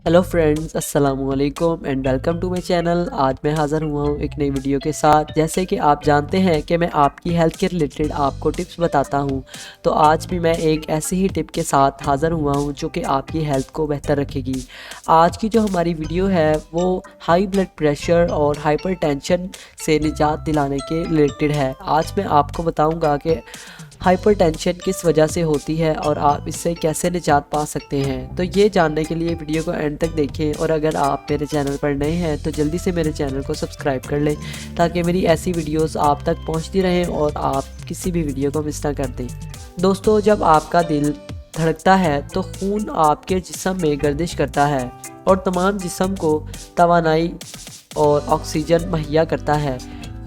Hello friends, अस्सलाम वालेकुम and welcome to my channel. आज मैं हाज़िर हुआ हूँ एक नई वीडियो के साथ। जैसे कि आप जानते हैं कि मैं आपकी हेल्थ के रिलेटेड आपको टिप्स बताता हूँ, तो आज भी मैं एक ऐसी ही टिप के साथ हाज़िर हुआ हूँ जो कि आपकी हेल्थ को बेहतर रखेगी। आज की जो हमारी वीडियो है वो हाई ब्लड प्रेशर और हाइपरटेंशन से निजात दिलाने के रिलेटेड है। आज मैं आपको बताऊँगा कि हाइपरटेंशन किस वजह से होती है और आप इससे कैसे निजात पा सकते हैं। तो ये जानने के लिए वीडियो को एंड तक देखें, और अगर आप मेरे चैनल पर नए हैं तो जल्दी से मेरे चैनल को सब्सक्राइब कर लें ताकि मेरी ऐसी वीडियोस आप तक पहुंचती रहें और आप किसी भी वीडियो को मिस ना कर दें। दोस्तों, जब आपका दिल धड़कता है तो खून आपके जिस्म में गर्दिश करता है और तमाम जिस्म को तवानाई और ऑक्सीजन मुहैया करता है।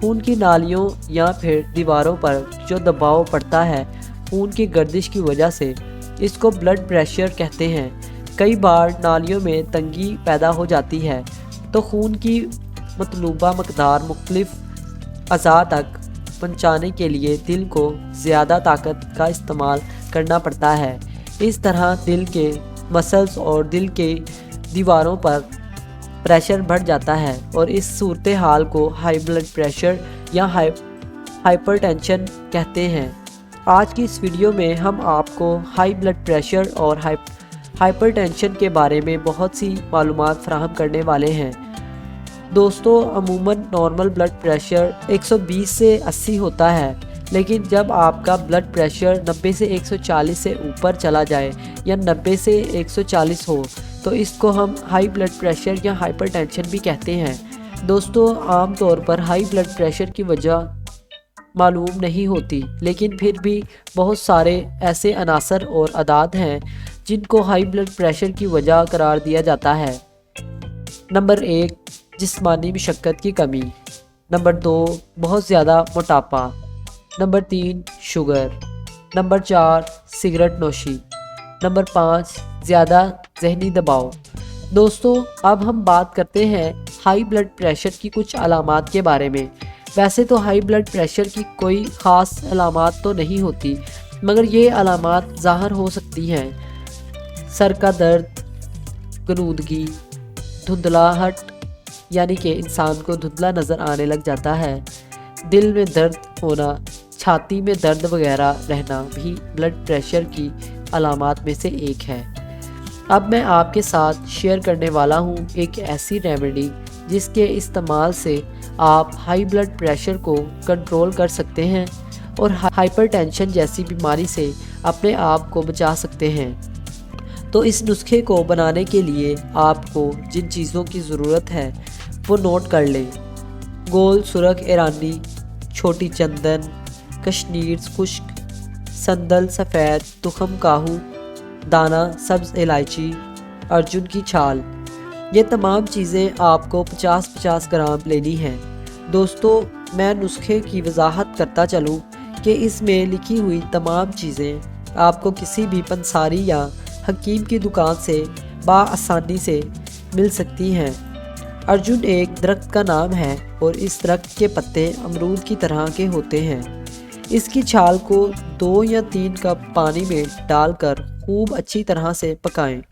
खून की नालियों या फिर दीवारों पर जो दबाव पड़ता है खून की गर्दिश की वजह से, इसको ब्लड प्रेशर कहते हैं। कई बार नालियों में तंगी पैदा हो जाती है तो खून की मतलूबा मकदार मुख्तलिफ अज़ा तक पहुँचाने के लिए दिल को ज़्यादा ताकत का इस्तेमाल करना पड़ता है। इस तरह दिल के मसल्स और दिल के दीवारों पर प्रेशर बढ़ जाता है और इस सूरत हाल को हाई ब्लड प्रेशर या हाइपरटेंशन कहते हैं। आज की इस वीडियो में हम आपको हाई ब्लड प्रेशर और हाइपरटेंशन के बारे में बहुत सी मालूमात फराहम करने वाले हैं। दोस्तों, अमूमन नॉर्मल ब्लड प्रेशर 120 से 80 होता है, लेकिन जब आपका ब्लड प्रेशर 90 से 140 से ऊपर चला जाए या 90 से 140 हो तो इसको हम हाई ब्लड प्रेशर या हाइपरटेंशन भी कहते हैं। दोस्तों, आम तौर पर हाई ब्लड प्रेशर की वजह मालूम नहीं होती, लेकिन फिर भी बहुत सारे ऐसे अनासर और अदाद हैं जिनको हाई ब्लड प्रेशर की वजह करार दिया जाता है। नंबर 1, जिस्मानी मशक्क़त की कमी। नंबर 2, बहुत ज़्यादा मोटापा। Number 3, sugar. नंबर 4, सिगरेट नोशी। नंबर 5, ज़्यादा जहनी दबाव। दोस्तों, अब हम बात करते हैं हाई ब्लड प्रेशर की कुछ अलामात के बारे में। वैसे तो हाई ब्लड प्रेशर की कोई ख़ास अलामात तो नहीं होती, मगर ये अलामात ज़ाहिर हो सकती हैं। सर का दर्द, गनूदगी, धुंधलाहट यानी कि इंसान को धुंधला नज़र आने लग जाता है, दिल में दर्द होना, छाती में दर्द वगैरह रहना भी ब्लड प्रेशर की अलामात में से एक है। अब मैं आपके साथ शेयर करने वाला हूँ एक ऐसी रेमेडी जिसके इस्तेमाल से आप हाई ब्लड प्रेशर को कंट्रोल कर सकते हैं और हाइपरटेंशन जैसी बीमारी से अपने आप को बचा सकते हैं। तो इस नुस्खे को बनाने के लिए आपको जिन चीज़ों की ज़रूरत है वो नोट कर लें। गोल सुरख ईरानी, छोटी चंदन, कश्मीर खुश्क, संदल सफ़ेद, तुखम काहू, दाना सब्ज़ इलायची, अर्जुन की छाल। ये तमाम चीज़ें आपको 50-50 ग्राम लेनी हैं। दोस्तों, मैं नुस्खे की वजाहत करता चलूँ कि इसमें लिखी हुई तमाम चीज़ें आपको किसी भी पंसारी या हकीम की दुकान से बआसानी से मिल सकती हैं। अर्जुन एक दरख्त का नाम है और इस दरख्त के पत्ते अमरूद की तरह के होते हैं। इसकी छाल को 2 या 3 कप पानी में डालकर खूब अच्छी तरह से पकाएं।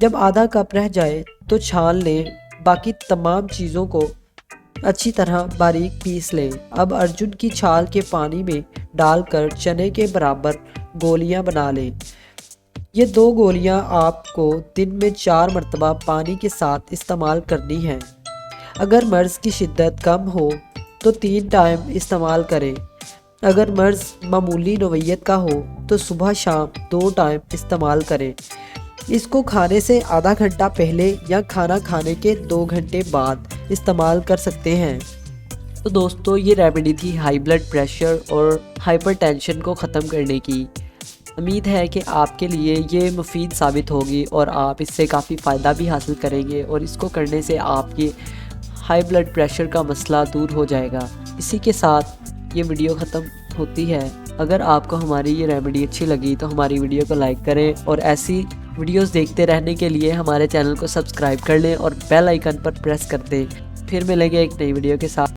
जब आधा कप रह जाए तो छान लें। बाकी तमाम चीज़ों को अच्छी तरह बारीक पीस लें। अब अर्जुन की छाल के पानी में डालकर चने के बराबर गोलियां बना लें। ये 2 गोलियां आपको दिन में 4 मरतबा पानी के साथ इस्तेमाल करनी है। अगर मर्ज़ की शिद्दत कम हो तो 3 टाइम इस्तेमाल करें। अगर मर्ज़ मामूली नोयत का हो तो सुबह शाम 2 टाइम इस्तेमाल करें। इसको खाने से आधा घंटा पहले या खाना खाने के 2 घंटे बाद इस्तेमाल कर सकते हैं। तो दोस्तों, ये रेमेडी थी हाई ब्लड प्रेशर और हाइपरटेंशन को ख़त्म करने की। उम्मीद है कि आपके लिए ये मुफीद साबित होगी और आप इससे काफ़ी फ़ायदा भी हासिल करेंगे और इसको करने से आपके हाई ब्लड प्रेशर का मसला दूर हो जाएगा। इसी के साथ ये वीडियो ख़त्म होती है। अगर आपको हमारी ये रेमेडी अच्छी लगी तो हमारी वीडियो को लाइक करें और ऐसी वीडियोस देखते रहने के लिए हमारे चैनल को सब्सक्राइब कर लें और बेल आइकन पर प्रेस कर दें। फिर मिलेंगे एक नई वीडियो के साथ।